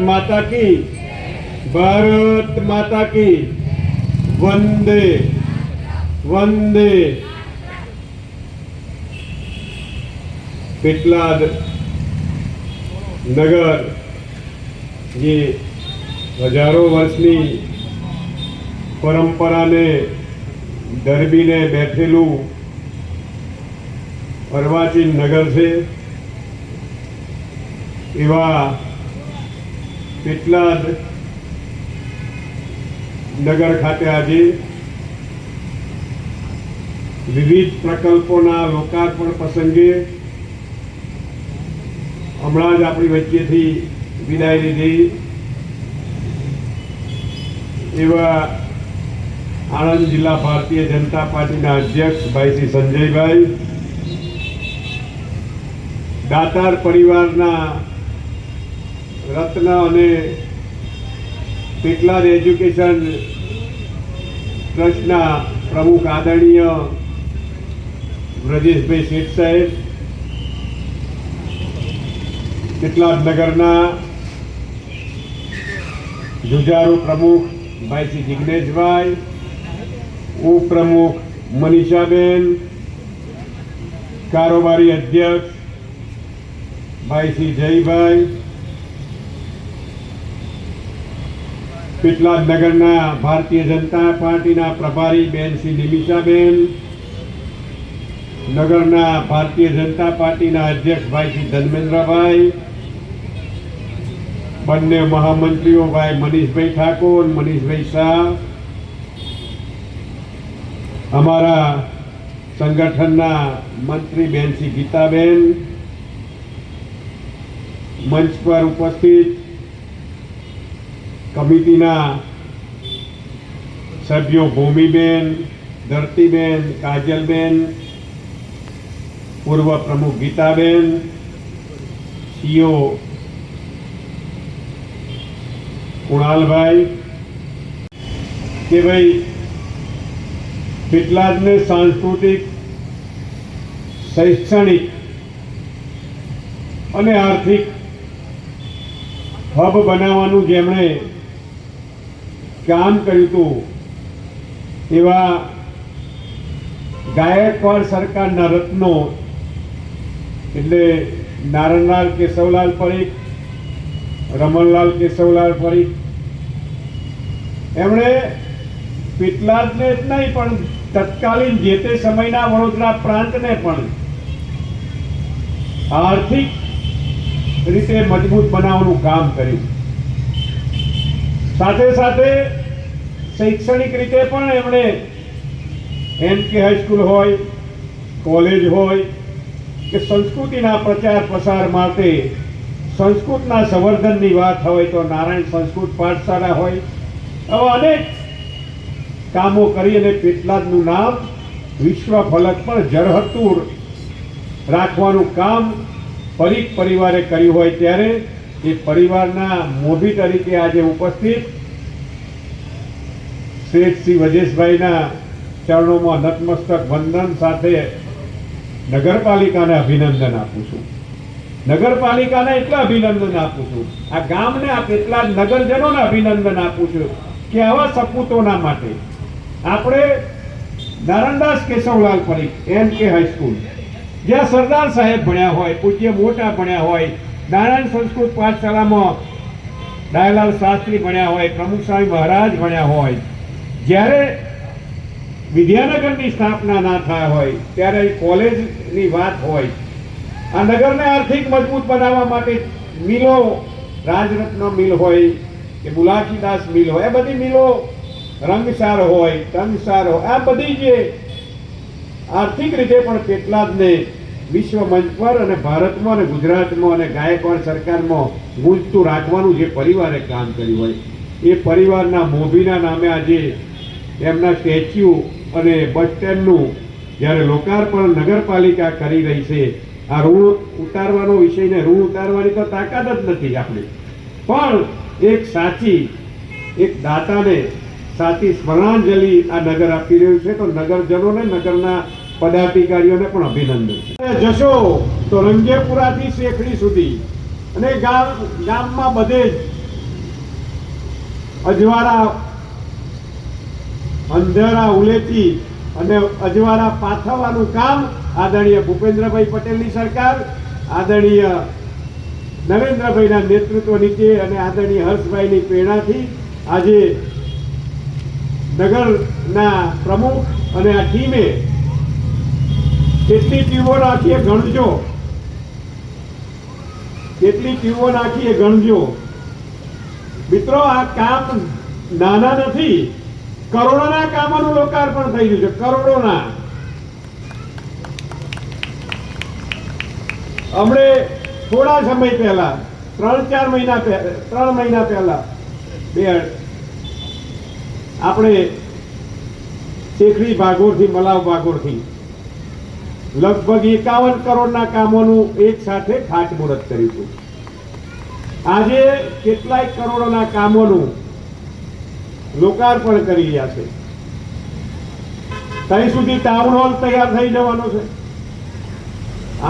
माता की, भारत माता की, वंदे वंदे। पेटलाद नगर ये हजारों वर्षनी परंपरा ने दरबीने बैठेलू अर्वाचीन नगर से एवा पेटलाद नगर खाते आज विविध प्रकल्पोना लोकार्पण प्रसंगे हमणां ज आपणी वच्चेथी विदाय लीधी एवा आणंद जिला भारतीय जनता पार्टी अध्यक्ष भाई श्री संजय भाई, दातार परिवारना रत्न अने पेटलाद एज्युकेशन ट्रस्टना प्रमुख आदरणीय ब्रजेश भाई शेठ साहेब, पेटलाद नगरना जुझारू प्रमुख भाई श्री जिग्नेश भाई, उपप्रमुख मनीषाबेन, कारोबारी अध्यक्ष भाई श्री जय भाई, पेटलाद नगरना भारतीय जनता पार्टी प्रभारी बेन श्री निमिषाबेन, नगरना भारतीय जनता पार्टी अध्यक्ष भाई श्री धर्मेन्द्र भाई, बन्ने महामंत्रीओ भाई मनीष भाई ठाकुर, मनीष भाई शाह, हमारा संगठनना मंत्री बेन श्री गीताबेन, मंच पर उपस्थित कमिटीना सभ्यों भूमिबेन, धरतीबेन, काजलबेन, पूर्व प्रमुख गीताबेन, सीओ कुणाल भाई के भाई पेटलाद ने सांस्कृतिक, शैक्षणिक अने आर्थिक हब बनावानुं जेमणे काम कर्युं हतुं एवा गायकवाड़ सरकारना रत्नो एटले नारायणलाल केशवलाल परीख, रमणलाल केशवलाल परीख एमणे पेटलादने ज नहीं पण तत्कालीन जे ते समयना वडोदरा प्रांतने पण आर्थिक रीते मजबूत बनावવાનું काम કર્યું। સાથે સાથે શૈક્ષણિક રીતે પણ એમણે એનકે હાઈસ્કૂલ હોય, કોલેજ હોય કે સંસ્કૃતિના પ્રચાર પ્રસાર માટે સંસ્કૃતના સંવર્ધનની વાત હોય તો નારાયણ સંસ્કૃત પાઠશાળા હોય, આવા અનેક કામો કરી અને પેટલાદનું નામ વિશ્વ ફલક પર જરહતૂર રાખવાનું કામ પરીખ પરિવારે કર્યું હોય ત્યારે એ પરિવારના મોભી તરીકે આજે ઉપસ્થિત શેઠ શ્રી વજેશભાઈના ચરણોમાં નતમસ્તક વંદન સાથે નગરપાલિકાને અભિનંદન આપું છું। નગરપાલિકાને એટલા અભિનંદન આપું છું, આ ગામને, આ પેટલાદ નગરજનોને અભિનંદન આપું છું કે આવા સપૂતોના માટે આપણે નારાયણદાસ કેશવલાલ પરીખ એનકે હાઈસ્કૂલ, જ્યાં સરદાર સાહેબ ભણ્યા હોય, પૂજ્ય મોટા ભણ્યા હોય, નારાયણ સંસ્કૃત પાઠશાળામાં દયાલાલ શાસ્ત્રી ભણ્યા હોય, પ્રમુખ સ્વામી મહારાજ ભણ્યા હોય, જ્યારે વિદ્યાનગરની સ્થાપના ના થયા હોય ત્યારે કોલેજની વાત હોય, આ નગરને આર્થિક મજબૂત બનાવવા માટે મિલો, રાજરત્ન મિલ હોય કે બુલાજીદાસ મિલ હોય, આ બધી મિલો, રંગસાર હોય, તંગસાર હોય, આ બધી જે આર્થિક રીતે પણ પેટલાદને વિશ્વ મંચ પર અને ભારતમાં અને ગુજરાતમાં અને ગાયકવાડ સરકારમાં ગુંજતું રાખવાનું જે પરિવારે કામ કર્યું હોય એ પરિવારના મોભીના નામે આજે એમના સ્ટેચ્યુ અને બસ સ્ટેન્ડનું જ્યારે લોકાર્પણ નગરપાલિકા કરી રહી છે, આ ઋણ ઉતારવાનો વિષયને ઋણ ઉતારવાની તો તાકાત જ નથી આપણે, પણ એક સાચી, એક દાતાને સાચી સ્મરણાંજલિ આ નગર આપી રહ્યું છે। તો નગરજનોને, નગરના પદાધિકારીઓને પણ અભિનંદન છે। જશો તો રંગેપુરાથી શેખડી સુધી અને ગામમાં બધે જ અજવાળા અંધારા ઉલેચી અને અજવાળા પાથરવાનું કામ આદરણીય ભૂપેન્દ્રભાઈ પટેલની સરકાર, આદરણીય નરેન્દ્રભાઈના નેતૃત્વ નીચે અને આદરણીય હર્ષભાઈની પ્રેરણાથી આજે નગરના પ્રમુખ અને આ ટીમે કેટલી ટ્યુબો નાખી એ ગણજો, કેટલી ટ્યુબો નાખી એ ગણજો. મિત્રો, આ કામ નાના નથી. કરોડોના કામોનું લોકાર્પણ થઈ ગયું છે, કરોડોના. હમણે થોડા સમય પહેલા 3 મહિના પહેલા આપણે શેખડી ભાગોળથી મલાવ ભાગોળથી લગભગ 51 કરોડના કામોનું એક સાથે ખાતમુહૂર્ત કર્યું હતું. આજે કેટલાય કરોડોના કામોનું લોકાર્પણ કરી રહ્યા છે. ત્યાં સુધી ટાઉન હોલ તૈયાર થઈ જવાનો છે.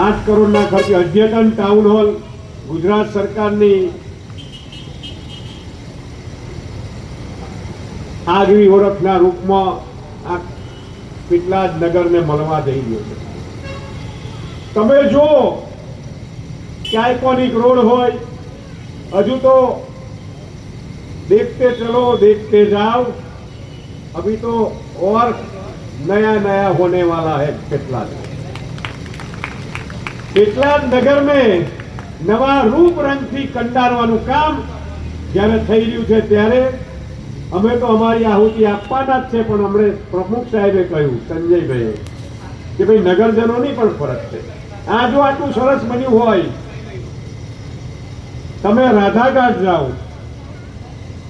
8 કરોડના ખર્ચે અદ્યતન ટાઉન હોલ ગુજરાત સરકારની આગવી ઓળખના રૂપમાં આ કેટલા જ નગરને મળવા જઈ રહ્યો છે. તમે જો કે આઇકોનિક રોડ હોય, હજુ તો देखते चलो देखते जाओ, अभी तो और नया नया होने वाला है. કેટલા નગર में નવા રૂપ રંગથી કંડારવાનું કામ જ્યારે થઈ રહ્યું છે ત્યારે અમે તો અમારી આહુતિ આપવાના જ છે. પણ હમણે પ્રમુખ સાહેબે કહ્યું, સંજયભાઈએ, કે ભાઈ નગરજનોની પણ ફરજ છે. આ જો આટલું સરસ બન્યું હોય, તમે રાધાઘાટ જાઓ,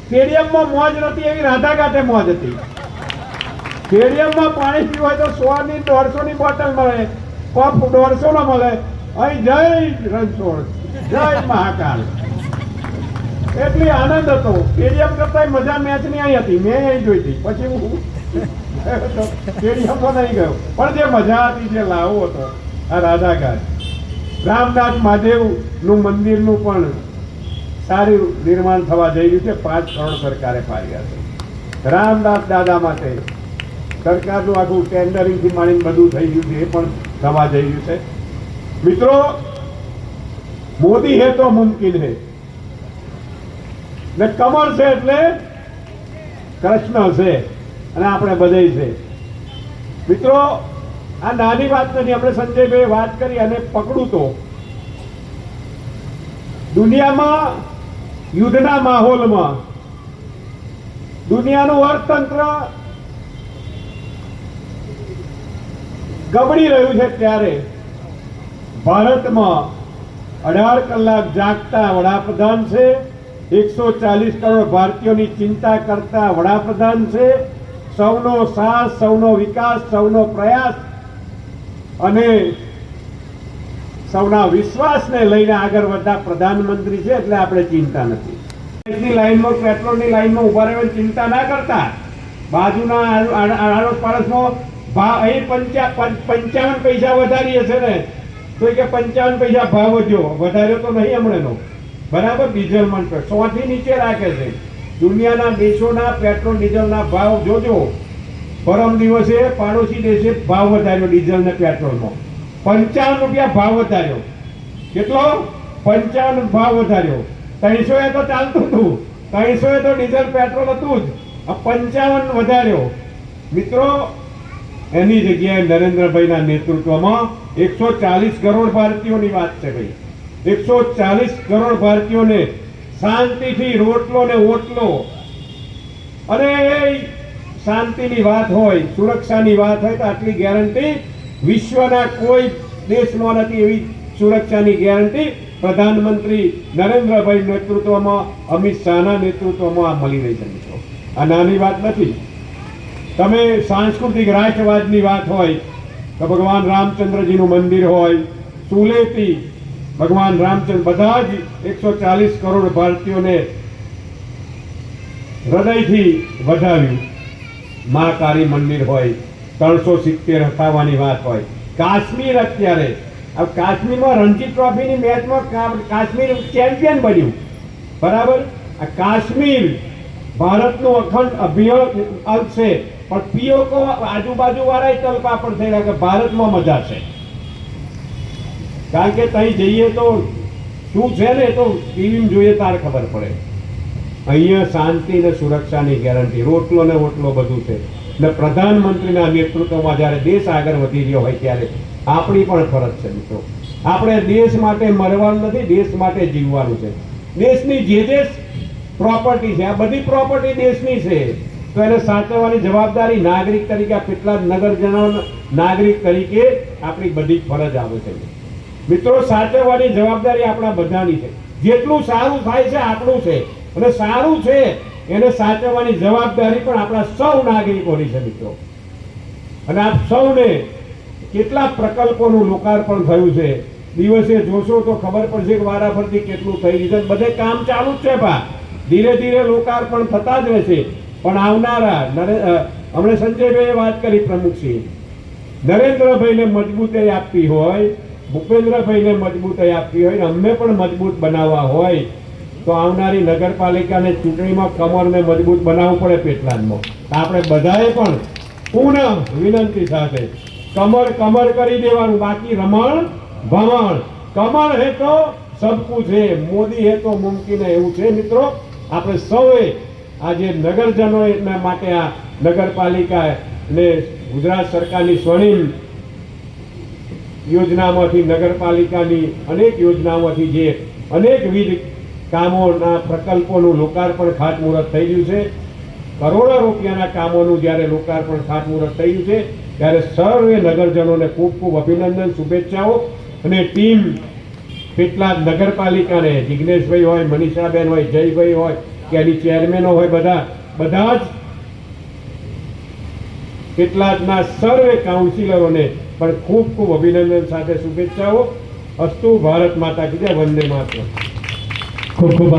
સ્ટેડિયમમાં મોજ નથી એવી રાધાઘાટે મોજ હતી. સ્ટેડિયમમાં પાણી પીવું હોય તો 100 ની 150 ની બોટલ મળે, કપ 150 નો મળે. અહીં જય રણછોડ, જય મહાકાલ, એટલી આનંદ હતો. સ્ટેડિયમ કરતા મજા મેચની અહીં હતી. મેં અહીં જોઈ હતી. પછી હું સ્ટેડિયમમાં નહીં ગયો, પણ જે મજા હતી, જે લાવો હતો આ રાધાઘાટ. રામનાથ મહાદેવનું મંદિરનું પણ સારું નિર્માણ થવા જઈ રહ્યું છે. 5 કરોડ સરકારે ફાળવ્યા છે. રામદાસ દાદા માટે સરકારનું આખું ટેન્ડરિંગથી માંડીને બધું થઈ ગયું છે, એ પણ થવા જઈ રહ્યું છે. મિત્રો, મોદી હે તો મુમકિન હે, ને કમર છે એટલે કૃષ્ણ છે, અને આપણે બધે છે. મિત્રો, આ નાની વાત નથી. આપણે સંજયભાઈ વાત કરી અને પકડું તો દુનિયામાં યુદ્ધના માહોલમાં દુનિયાનું અર્થતંત્ર ગબડી રહ્યું છે ત્યારે ભારતમાં 18 કલાક જાગતા વડાપ્રધાન છે. 140 કરોડ ભારતીયોની ચિંતા કરતા વડાપ્રધાન છે. સૌનો સાથ, સૌનો વિકાસ, સૌનો પ્રયાસ અને સૌના વિશ્વાસને લઈને આગળ વધતા પ્રધાનમંત્રી છે. એટલે આપણે ચિંતા નથી. લાઈનમાં, પેટ્રોલની લાઈનમાં ઉભા રહેવાની ચિંતા ના કરતા. બાજુના આડોશ પાડોશમાં ભાવ અહીં 55 પૈસા વધારીએ છે ને, તો કે 55 પૈસા ભાવ વધ્યો. વધાર્યો તો નહીં હમણાંનો, બરાબર. ડીઝલમાં 100 થી નીચે રાખે છે. દુનિયાના દેશોના પેટ્રોલ ડીઝલના ભાવ જોજો. પરમ દિવસે પાડોશી દેશે ભાવ વધાર્યો ડીઝલ ને પેટ્રોલમાં. 55 રૂપિયા ભાવ વધાર્યો. કેટલો? 55 ભાવ વધાર્યો. 300 એ તો ચાલતું હતું, 300 એ તો ડીઝલ પેટ્રોલ હતું જ. 55 વધાર્યો. મિત્રો, એની જગ્યાએ નરેન્દ્રભાઈના નેતૃત્વમાં 140 કરોડ ભારતીયોની વાત છે. ભાઈ, 140 કરોડ ભારતીયોને શાંતિથી રોટલો ને ઓટલો, અને શાંતિની વાત હોય, સુરક્ષાની વાત હોય તો આટલી ગેરંટી વિશ્વના કોઈ દેશમાં નથી. એવી સુરક્ષાની ગેરંટી પ્રધાનમંત્રી નરેન્દ્રભાઈ નેતૃત્વમાં, અમિત શાહના નેતૃત્વમાં આ મળી રહી છે. મિત્રો, આ નાની વાત નથી. તમે સાંસ્કૃતિક રાષ્ટ્રવાદની વાત હોય તો ભગવાન રામચંદ્રજીનું મંદિર હોય, સુલેતી ભગવાન રામચંદ્ર, બધા જ 140 કરોડ ભારતીયોને હૃદયથી વધાવ્યું. મહાકાળી મંદિર હોય, 370 હટાવવાની વાત હોય. કાશ્મીર અત્યારે કાશ્મીરમાં રણજી ટ્રોફીની મેચમાં કાશ્મીર ચેમ્પિયન બન્યું, બરાબર. આ કાશ્મીર ભારતનું અખંડ અભિન્ન અંગ છે, પણ પીઓકો આજુબાજુ વાળા તલપાપડ થઈ રહ્યા કે ભારતમાં મજા છે, કારણ કે ત્યાં જઈએ તો શું છે ને તો ટીવી જોઈએ તારે ખબર પડે. અહીંયા શાંતિ ને સુરક્ષાની ગેરંટી, રોટલો ને ઓટલો બધું છે. ને પ્રધાનમંત્રીના નેતૃત્વમાં જ્યારે દેશ આગળ વધી રહ્યો હોય ત્યારે આપણી પણ ફરજ છે મિત્રો. આપણે દેશ માટે મરવાનું નથી, દેશ માટે જીવવાનું છે. દેશની જે પ્રોપર્ટી છે, આ બધી પ્રોપર્ટી દેશની છે, તો એને સાચવવાની જવાબદારી નાગરિક તરીકે આ કેટલા નગરજનો નાગરિક તરીકે આપણી બધી ફરજ આવે છે મિત્રો. સાચવવાની જવાબદારી આપણા બધાની છે. જેટલું સારું થાય છે આપણું છે, અને સારું છે એને સાચવવાની જવાબદારી પણ આપણા સૌ નાગરિકોની છે મિત્રો. અને આપ સૌને કેટલા પ્રકલ્પોનું લોકાર્પણ થયું છે. દિવસે જોશો તો ખબર પડશે કે વારાફરતી કેટલું થઈ રહ્યું છે. બધે કામ ચાલુ જ છે ભા, ધીરે ધીરે લોકાર્પણ થતા જ રહેશે. પણ આવનારા હમણે સંજયભાઈએ વાત કરી, પ્રમુખસિંહ, નરેન્દ્રભાઈને મજબૂતાઈ આપવી હોય, ભૂપેન્દ્રભાઈને મજબૂતાઈ આપવી હોય, અમને પણ મજબૂત બનાવવા હોય તો આવનારી નગરપાલિકાને ચૂંટણીમાં કમરને મજબૂત બનાવવું પડે. પેટલાદમાં આપણે બધાએ પણ પુનઃ વિનંતી સાથે કમર કરી દેવાનું, બાકી રમણ ભમણ. કમર હે તો સબ કુછ હે, મોદી હે તો મુમકિન હે, એવું છે મિત્રો. આપણે સૌએ આજે નગરજનો માટે આ નગરપાલિકા ને ગુજરાત સરકારની સ્વર્ણિમ યોજનામાંથી, નગરપાલિકાની અનેક યોજનાઓમાંથી જે અનેકવિધ કામોના પ્રકલ્પોનું લોકાર્પણ ખાતમુહૂર્ત થઈ રહ્યું છે, કરોડો રૂપિયાના કામોનું જ્યારે લોકાર્પણ ખાતમુહૂર્ત થઈ રહ્યું છે, ત્યારે સર્વે નગરજનોને ખૂબ ખૂબ અભિનંદન, શુભેચ્છાઓ. અને ટીમ પેટલાદ નગરપાલિકાને જિગ્નેશભાઈ હોય, મનીષાબેન હોય, જયભાઈ હોય કે એની ચેરમેનો હોય, બધા જ પેટલાદના સર્વે કાઉન્સિલરોને પણ ખૂબ ખૂબ અભિનંદન સાથે શુભેચ્છાઓ. અસ્તુ. ભારત માતા કી જય. વંદે માતરમ. ખૂબ ખૂબ